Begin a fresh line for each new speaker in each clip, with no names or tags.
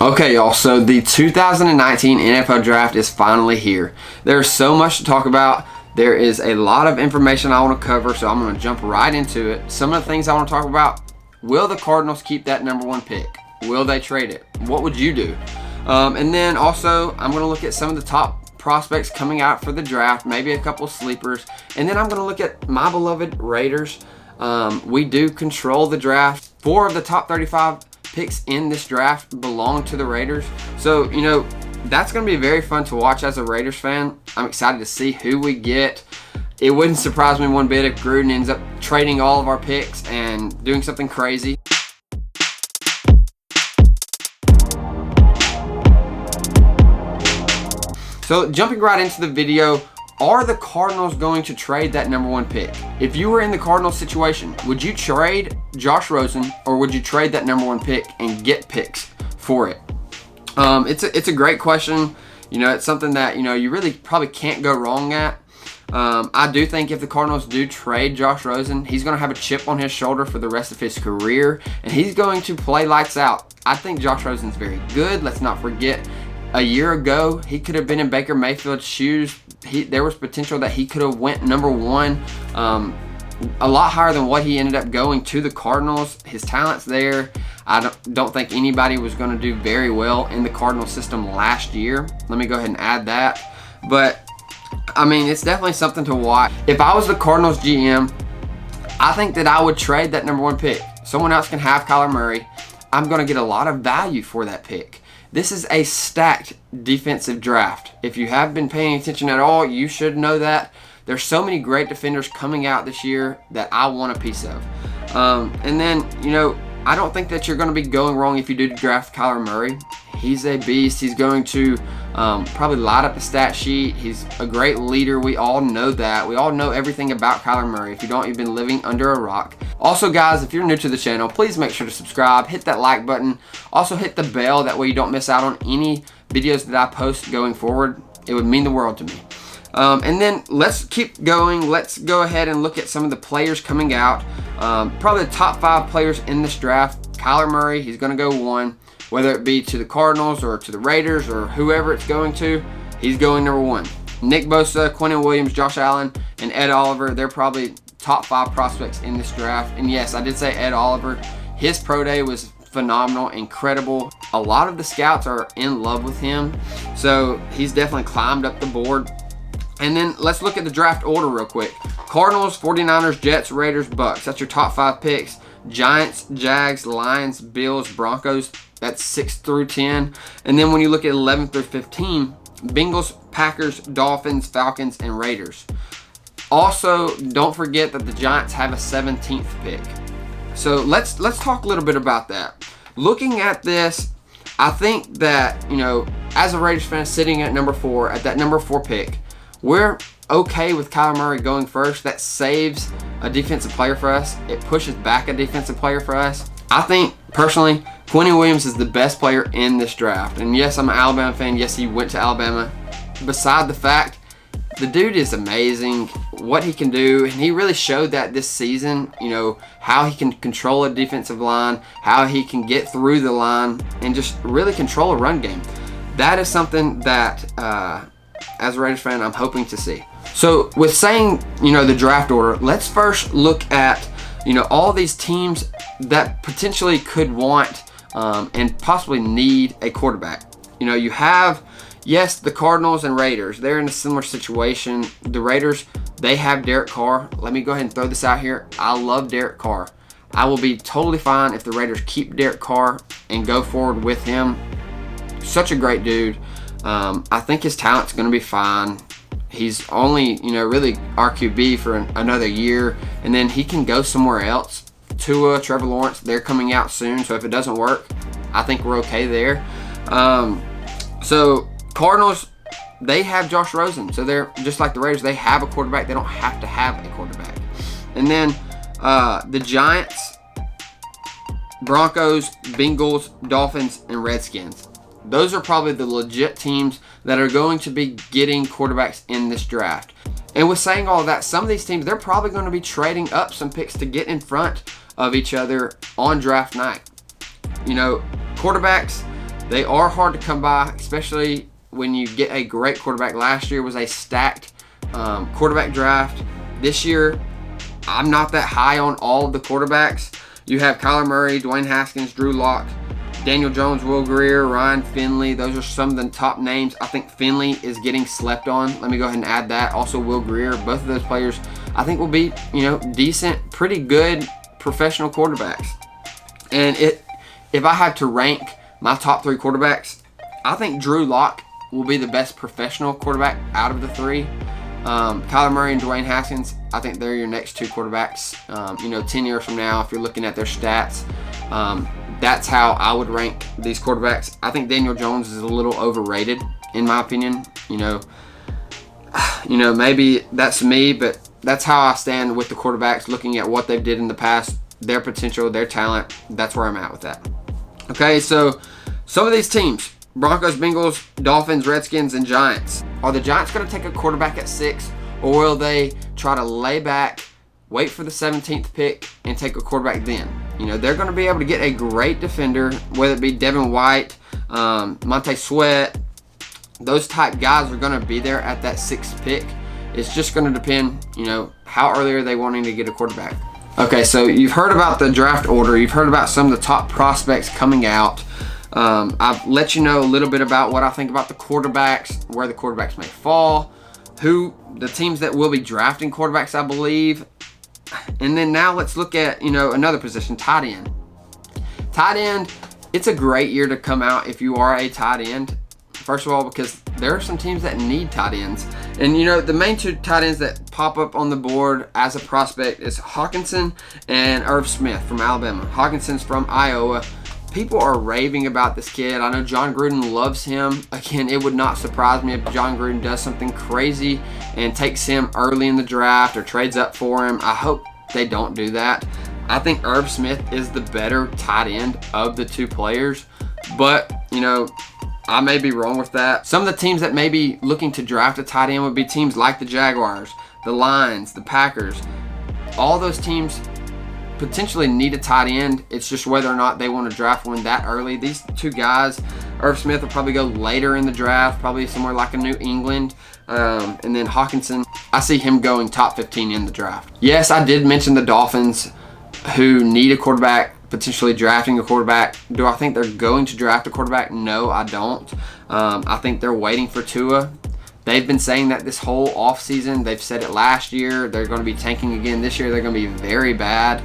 Okay, y'all, so the 2019 NFL Draft is finally here. There's so much to talk about. There is a lot of information I want to cover, so I'm going to jump right into it. Some of the things I want to talk about: will the Cardinals keep that #1 pick? Will they trade it? What would you do? And then also, I'm going to look at some of the top prospects coming out for the draft, maybe a couple sleepers, and then I'm going to look at my beloved Raiders. We do control the draft. 4 of the top 35 picks in this draft belong to the Raiders. So, you know, that's going to be very fun to watch as a Raiders fan. I'm excited to see who we get. It wouldn't surprise me one bit if Gruden ends up trading all of our picks and doing something crazy. So, jumping right into the video, are the Cardinals going to trade that #1 pick? If you were in the Cardinals situation, would you trade Josh Rosen, or would you trade that #1 pick and get picks for it? It's a great question. You know, it's something that, you know, you really probably can't go wrong at. I do think if the Cardinals do trade Josh Rosen, he's going to have a chip on his shoulder for the rest of his career, and he's going to play lights out. I think Josh Rosen's very good. Let's not forget, a year ago, he could have been in Baker Mayfield's shoes. There was potential that he could have went #1, a lot higher than what he ended up going to the Cardinals. His talent's there. I don't think anybody was going to do very well in the Cardinals system last year. Let me go ahead and add that. But, I mean, it's definitely something to watch. If I was the Cardinals GM, I think that I would trade that #1 pick. Someone else can have Kyler Murray. I'm going to get a lot of value for that pick. This is a stacked defensive draft. If you have been paying attention at all, you should know that. There's so many great defenders coming out this year that I want a piece of. And then, you know, I don't think that you're going to be going wrong if you do draft Kyler Murray. He's a beast. He's going to probably light up the stat sheet. He's a great leader. We all know that. We all know everything about Kyler Murray. If you don't, you've been living under a rock. Also, guys, if you're new to the channel, please make sure to subscribe. Hit that like button. Also, hit the bell. That way you don't miss out on any videos that I post going forward. It would mean the world to me. And then let's keep going. Let's go ahead and look at some of the players coming out. Probably the top 5 players in this draft. Kyler Murray, he's going to go 1. Whether it be to the Cardinals or to the Raiders or whoever it's going to, he's going #1. Nick Bosa, Quentin Williams, Josh Allen, and Ed Oliver, they're probably top 5 prospects in this draft. And yes, I did say Ed Oliver. His pro day was phenomenal, incredible. A lot of the scouts are in love with him, so he's definitely climbed up the board. And then let's look at the draft order real quick. Cardinals, 49ers, Jets, Raiders, Bucks. That's your top 5 picks. Giants, Jags, Lions, Bills, Broncos. That's 6 through 10. And then when you look at 11 through 15, Bengals, Packers, Dolphins, Falcons, and Raiders. Also, don't forget that the Giants have a 17th pick. So let's talk a little bit about that. Looking at this, I think that, you know, as a Raiders fan sitting at #4, at that #4 pick, we're okay with Kyler Murray going first. That saves a defensive player for us. It pushes back a defensive player for us. I think, personally, Quentin Williams is the best player in this draft. And yes, I'm an Alabama fan. Yes, he went to Alabama. Beside the fact, the dude is amazing, what he can do. And he really showed that this season, you know, how he can control a defensive line, how he can get through the line, and just really control a run game. That is something that, as a Raiders fan, I'm hoping to see. So with saying, you know, the draft order, let's first look at, you know, all these teams that potentially could want and possibly need a quarterback. You know, you have, yes, the Cardinals and Raiders. They're in a similar situation. The Raiders, they have Derek Carr. Let me go ahead and throw this out here. I love Derek Carr. I will be totally fine if the Raiders keep Derek Carr and go forward with him. Such a great dude. I think his talent's going to be fine. He's only, you know, really our QB for another year, and then he can go somewhere else. Tua, Trevor Lawrence, they're coming out soon, so if it doesn't work, I think we're okay there. So Cardinals, they have Josh Rosen, so they're just like the Raiders. They have a quarterback. They don't have to have a quarterback. And then the Giants, Broncos, Bengals, Dolphins, and Redskins. Those are probably the legit teams that are going to be getting quarterbacks in this draft. And with saying all of that, some of these teams, they're probably going to be trading up some picks to get in front of each other on draft night. You know, quarterbacks, They are hard to come by, especially when you get a great quarterback. Last year was a stacked quarterback draft. This year, I'm not that high on all of the quarterbacks. You have Kyler Murray, Dwayne Haskins, Drew Lock, Daniel Jones, Will Grier, Ryan Finley. Those are some of the top names. I think Finley is getting slept on. Let me go ahead and add that. Also, Will Grier. Both of those players, I think, will be, decent, pretty good professional quarterbacks. And if I had to rank my top 3 quarterbacks, I think Drew Lock will be the best professional quarterback out of the 3. Kyler Murray and Dwayne Haskins, I think they're your next 2 quarterbacks. 10 years from now, if you're looking at their stats, that's how I would rank these quarterbacks. I think Daniel Jones is a little overrated, in my opinion. Maybe that's me, but that's how I stand with the quarterbacks, looking at what they did in the past, their potential, their talent. That's where I'm at with that. Okay, so some of these teams, Broncos, Bengals, Dolphins, Redskins, and Giants. Are the Giants going to take a quarterback at 6, or will they try to lay back, wait for the 17th pick, and take a quarterback then? They're going to be able to get a great defender, whether it be Devin White, Montez Sweat. Those type guys are going to be there at that 6th pick. It's just going to depend, how early are they wanting to get a quarterback. Okay, so you've heard about the draft order. You've heard about some of the top prospects coming out. I've let you know a little bit about what I think about the quarterbacks, where the quarterbacks may fall, the teams that will be drafting quarterbacks, I believe. And then now let's look at, another position, tight end. Tight end, it's a great year to come out if you are a tight end. First of all, because there are some teams that need tight ends. And, the main 2 tight ends that pop up on the board as a prospect is Hawkinson and Irv Smith from Alabama. Hawkinson's from Iowa. People are raving about this kid. I know John Gruden loves him. Again, it would not surprise me if John Gruden does something crazy and takes him early in the draft or trades up for him. I hope they don't do that. I think Irv Smith is the better tight end of the 2 players. But, I may be wrong with that. Some of the teams that may be looking to draft a tight end would be teams like the Jaguars, the Lions, the Packers. All those teams potentially need a tight end. It's just whether or not they want to draft one that early. These 2 guys, Irv Smith will probably go later in the draft, probably somewhere like a New England. And then Hawkinson, I see him going top 15 in the draft. Yes, I did mention the Dolphins, who need a quarterback, potentially drafting a quarterback. Do I think they're going to draft a quarterback? No, I don't. I think they're waiting for Tua. They've been saying that this whole offseason. They've said it last year. They're going to be tanking again this year. They're going to be very bad.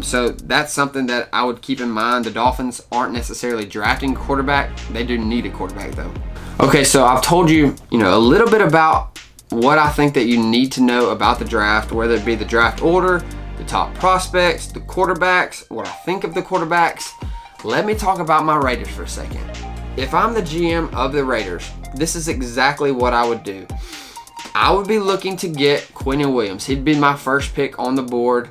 So that's something that I would keep in mind. The Dolphins aren't necessarily drafting a quarterback. They do need a quarterback, though. Okay, so I've told you, a little bit about what I think that you need to know about the draft, whether it be the draft order, the top prospects, the quarterbacks, what I think of the quarterbacks. Let me talk about my Raiders for a second. If I'm the GM of the Raiders, this is exactly what I would do. I would be looking to get Quinnen Williams. He'd be my first pick on the board.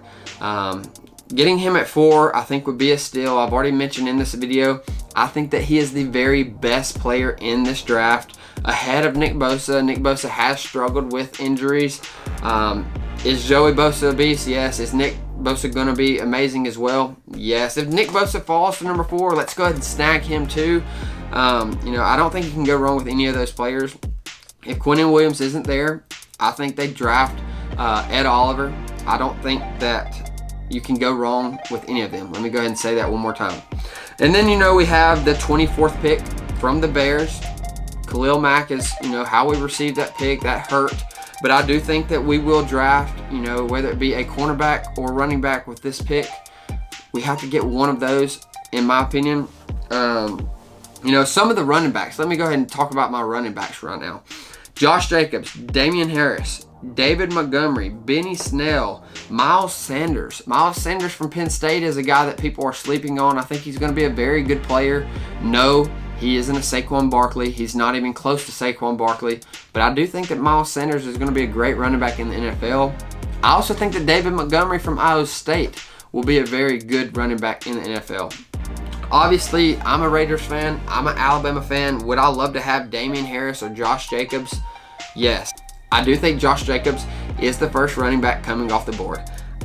Getting him at 4, I think, would be a steal. I've already mentioned in this video, I think that he is the very best player in this draft, ahead of Nick Bosa. Nick Bosa has struggled with injuries. Is Joey Bosa a beast? Yes. Is Nick Bosa going to be amazing as well? Yes. If Nick Bosa falls to number 4, let's go ahead and snag him too. I don't think you can go wrong with any of those players. If Quinnen Williams isn't there, I think they draft Ed Oliver. I don't think that you can go wrong with any of them. Let me go ahead and say that one more time. And then, we have the 24th pick from the Bears. Khalil Mack is, how we received that pick. That hurt. But I do think that we will draft, whether it be a cornerback or running back with this pick. We have to get one of those, in my opinion. Some of the running backs. Let me go ahead and talk about my running backs right now. Josh Jacobs, Damian Harris, David Montgomery, Benny Snell, Miles Sanders. Miles Sanders from Penn State is a guy that people are sleeping on. I think he's going to be a very good player. No, he isn't a Saquon Barkley. He's not even close to Saquon Barkley. But I do think that Miles Sanders is going to be a great running back in the NFL. I also think that David Montgomery from Iowa State will be a very good running back in the NFL. Obviously, I'm a Raiders fan. I'm an Alabama fan. Would I love to have Damian Harris or Josh Jacobs? Yes. I do think Josh Jacobs is the first running back coming off the board.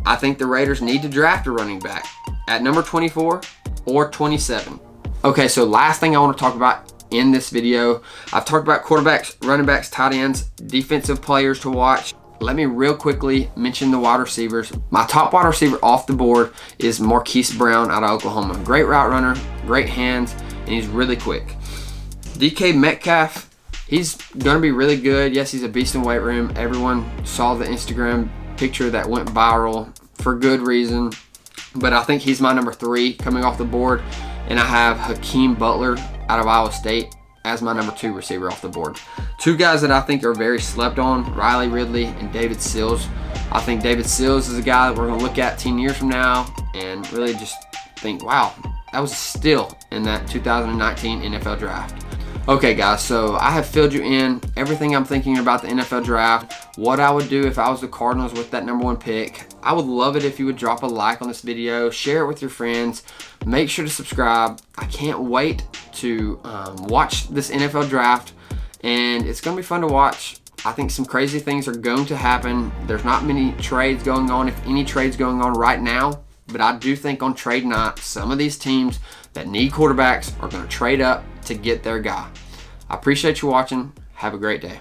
I think the Raiders need to draft a running back at number 24 or 27. Okay, so last thing I want to talk about in this video, I've talked about quarterbacks, running backs, tight ends, defensive players to watch. Let me real quickly mention the wide receivers. My top wide receiver off the board is Marquise Brown out of Oklahoma. Great route runner, great hands, and he's really quick. DK Metcalf, he's going to be really good. Yes, he's a beast in weight room. Everyone saw the Instagram picture that went viral for good reason. But I think he's my number 3 coming off the board. And I have Hakeem Butler out of Iowa State as my number 2 receiver off the board. 2 guys that I think are very slept on, Riley Ridley and David Sills. I think David Sills is a guy that we're going to look at 10 years from now and really just think, wow, that was a steal in that 2019 NFL draft. Okay guys, so I have filled you in everything I'm thinking about the NFL draft, what I would do if I was the Cardinals with that number 1 pick. I would love it if you would drop a like on this video, share it with your friends, make sure to subscribe. I can't wait to watch this NFL draft, and it's going to be fun to watch. I think some crazy things are going to happen. There's not many trades going on, if any trades going on right now, but I do think on trade night, some of these teams that need quarterbacks are going to trade up to get their guy. I appreciate you watching. Have a great day.